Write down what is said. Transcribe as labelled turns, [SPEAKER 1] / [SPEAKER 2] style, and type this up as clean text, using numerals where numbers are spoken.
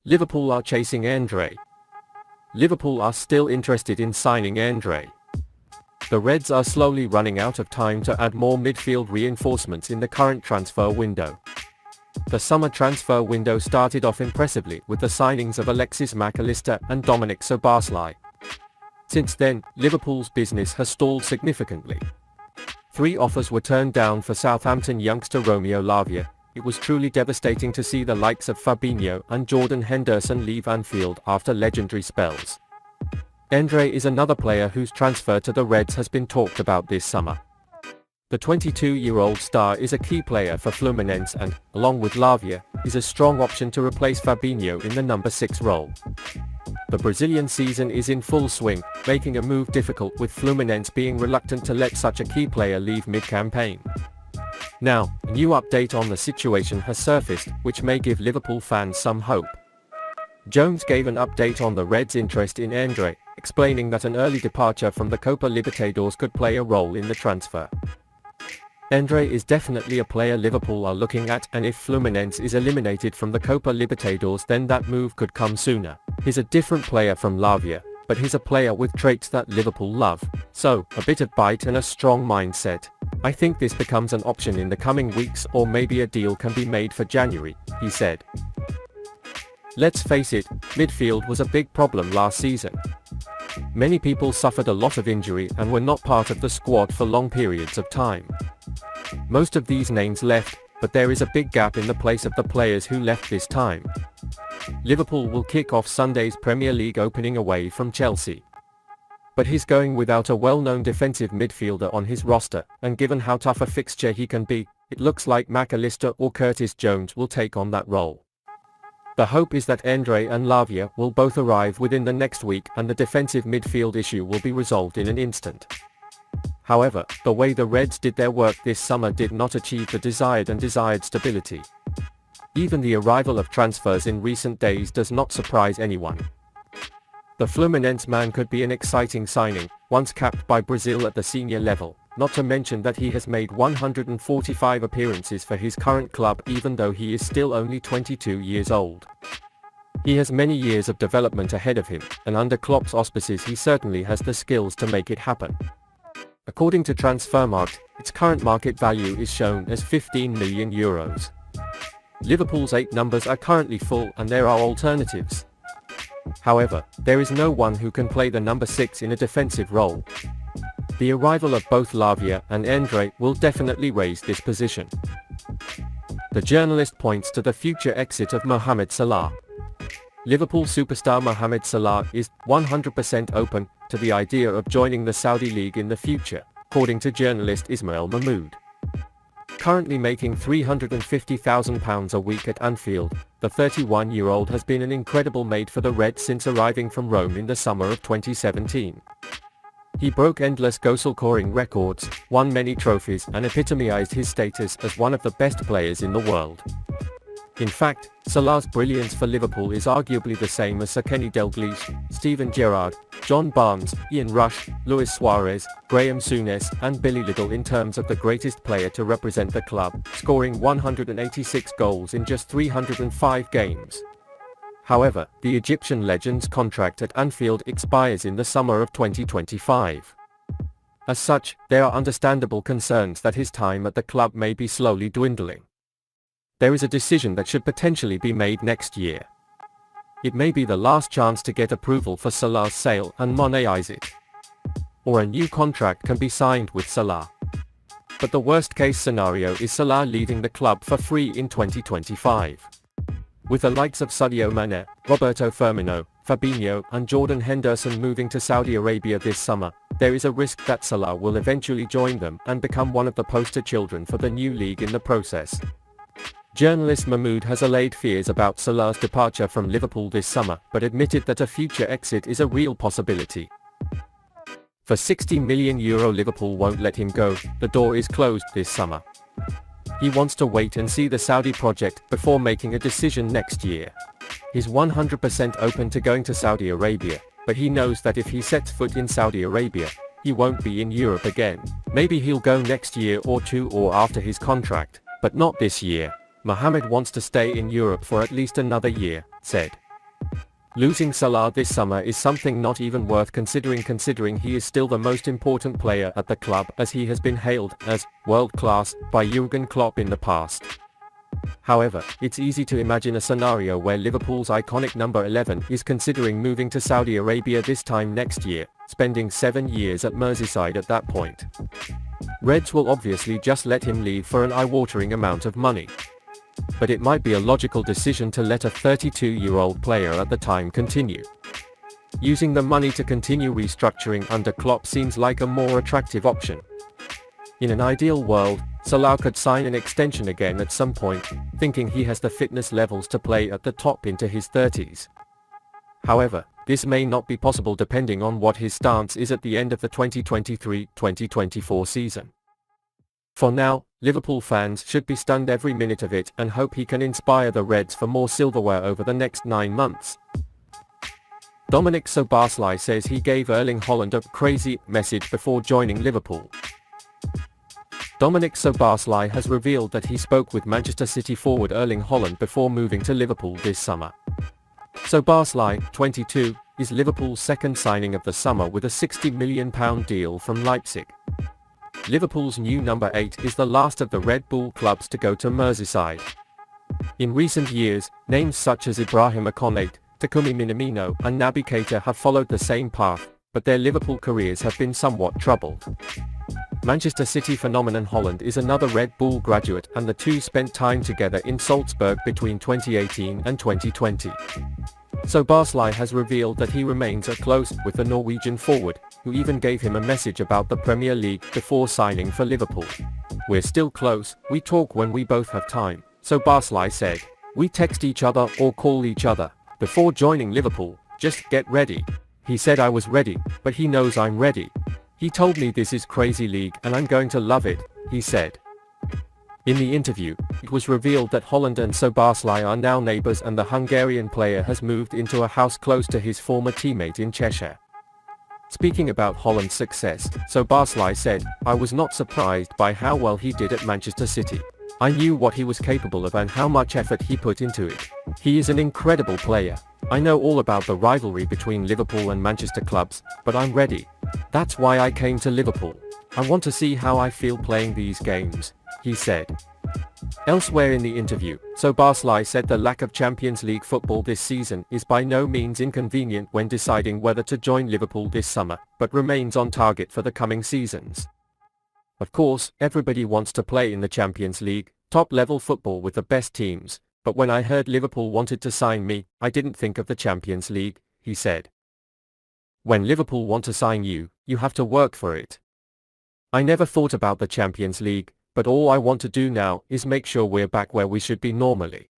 [SPEAKER 1] Liverpool are chasing Andre. Liverpool are still interested in signing Andre. The Reds are slowly running out of time to add more midfield reinforcements in the current transfer window. The summer transfer window started off impressively with the signings of Alexis Mac Allister and Dominic Szoboszlai. Since then, Liverpool's business has stalled significantly. 3 offers were turned down for Southampton youngster Romeo Lavia. It was truly devastating to see the likes of Fabinho and Jordan Henderson leave Anfield after legendary spells. Andre is another player whose transfer to the Reds has been talked about this summer. The 22-year-old star is a key player for Fluminense and, along with Lavia, is a strong option to replace Fabinho in the number 6 role. The Brazilian season is in full swing, making a move difficult with Fluminense being reluctant to let such a key player leave mid-campaign. Now, a new update on the situation has surfaced, which may give Liverpool fans some hope. Jones gave an update on the Reds' interest in Andre, explaining that an early departure from the Copa Libertadores could play a role in the transfer. Andre is definitely a player Liverpool are looking at, and if Fluminense is eliminated from the Copa Libertadores, then that move could come sooner. He's a different player from Lavia, but he's a player with traits that Liverpool love, so, a bit of bite and a strong mindset. I think this becomes an option in the coming weeks, or maybe a deal can be made for January, he said. Let's face it, midfield was a big problem last season. Many people suffered a lot of injury and were not part of the squad for long periods of time. Most of these names left, but there is a big gap in the place of the players who left this time. Liverpool will kick off Sunday's Premier League opening away from Chelsea. But he's going without a well-known defensive midfielder on his roster, and given how tough a fixture he can be, it looks like Mac Allister or Curtis Jones will take on that role. The hope is that Andre and Lavia will both arrive within the next week and the defensive midfield issue will be resolved in an instant. However, the way the Reds did their work this summer did not achieve the desired stability. Even the arrival of transfers in recent days does not surprise anyone. The Fluminense man could be an exciting signing, once capped by Brazil at the senior level, not to mention that he has made 145 appearances for his current club even though he is still only 22 years old. He has many years of development ahead of him, and under Klopp's auspices he certainly has the skills to make it happen. According to Transfermarkt, its current market value is shown as €15 million. Liverpool's 8 numbers are currently full and there are alternatives. However, there is no one who can play the number 6 in a defensive role. The arrival of both Lavia and Andre will definitely raise this position. The journalist points to the future exit of Mohamed Salah. Liverpool superstar Mohamed Salah is 100% open to the idea of joining the Saudi League in the future, according to journalist Ismail Mahmoud. Currently making £350,000 a week at Anfield, the 31-year-old has been an incredible mate for the Reds since arriving from Rome in the summer of 2017. He broke endless goal-scoring records, won many trophies and epitomized his status as one of the best players in the world. In fact, Salah's brilliance for Liverpool is arguably the same as Sir Kenny Dalglish, Steven Gerrard, John Barnes, Ian Rush, Luis Suarez, Graham Souness and Billy Liddell in terms of the greatest player to represent the club, scoring 186 goals in just 305 games. However, the Egyptian legend's contract at Anfield expires in the summer of 2025. As such, there are understandable concerns that his time at the club may be slowly dwindling. There is a decision that should potentially be made next year. It may be the last chance to get approval for Salah's sale and monetize it. Or a new contract can be signed with Salah. But the worst case scenario is Salah leaving the club for free in 2025. With the likes of Sadio Mane, Roberto Firmino, Fabinho and Jordan Henderson moving to Saudi Arabia this summer, there is a risk that Salah will eventually join them and become one of the poster children for the new league in the process. Journalist Mahmoud has allayed fears about Salah's departure from Liverpool this summer, but admitted that a future exit is a real possibility. For €60 million Liverpool won't let him go, the door is closed this summer. He wants to wait and see the Saudi project before making a decision next year. He's 100% open to going to Saudi Arabia, but he knows that if he sets foot in Saudi Arabia, he won't be in Europe again. Maybe he'll go next year or 2 or after his contract, but not this year. Mohamed wants to stay in Europe for at least another year, said. Losing Salah this summer is something not even worth considering he is still the most important player at the club, as he has been hailed as world-class by Jürgen Klopp in the past. However, it's easy to imagine a scenario where Liverpool's iconic number 11 is considering moving to Saudi Arabia this time next year, spending 7 years at Merseyside at that point. Reds will obviously just let him leave for an eye-watering amount of money. But it might be a logical decision to let a 32-year-old player at the time continue. Using the money to continue restructuring under Klopp seems like a more attractive option. In an ideal world, Salah could sign an extension again at some point, thinking he has the fitness levels to play at the top into his 30s. However, this may not be possible depending on what his stance is at the end of the 2023-2024 season. For now, Liverpool fans should be stunned every minute of it and hope he can inspire the Reds for more silverware over the next 9 months. Dominic Szoboszlai says he gave Erling Haaland a crazy message before joining Liverpool. Dominic Szoboszlai has revealed that he spoke with Manchester City forward Erling Haaland before moving to Liverpool this summer. Szoboszlai, 22, is Liverpool's second signing of the summer with a £60 million deal from Leipzig. Liverpool's new number 8 is the last of the Red Bull clubs to go to Merseyside. In recent years, names such as Ibrahima Konate, Takumi Minamino and Naby Keita have followed the same path, but their Liverpool careers have been somewhat troubled. Manchester City phenomenon Haaland is another Red Bull graduate, and the two spent time together in Salzburg between 2018 and 2020. Szoboszlai has revealed that he remains close with the Norwegian forward, who even gave him a message about the Premier League before signing for Liverpool. "We're still close, we talk when we both have time," Szoboszlai said. "We text each other or call each other. Before joining Liverpool, just get ready. He said I was ready, but he knows I'm ready. He told me this is crazy league and I'm going to love it," he said. In the interview, it was revealed that Haaland and Szoboszlai are now neighbors, and the Hungarian player has moved into a house close to his former teammate in Cheshire. Speaking about Haaland's success, Szoboszlai said, "I was not surprised by how well he did at Manchester City. I knew what he was capable of and how much effort he put into it. He is an incredible player. I know all about the rivalry between Liverpool and Manchester clubs, but I'm ready. That's why I came to Liverpool. I want to see how I feel playing these games," he said. Elsewhere in the interview, Szoboszlai said the lack of Champions League football this season is by no means inconvenient when deciding whether to join Liverpool this summer, but remains on target for the coming seasons. "Of course, everybody wants to play in the Champions League, top-level football with the best teams, but when I heard Liverpool wanted to sign me, I didn't think of the Champions League," he said. "When Liverpool want to sign you, you have to work for it. I never thought about the Champions League, but all I want to do now is make sure we're back where we should be normally."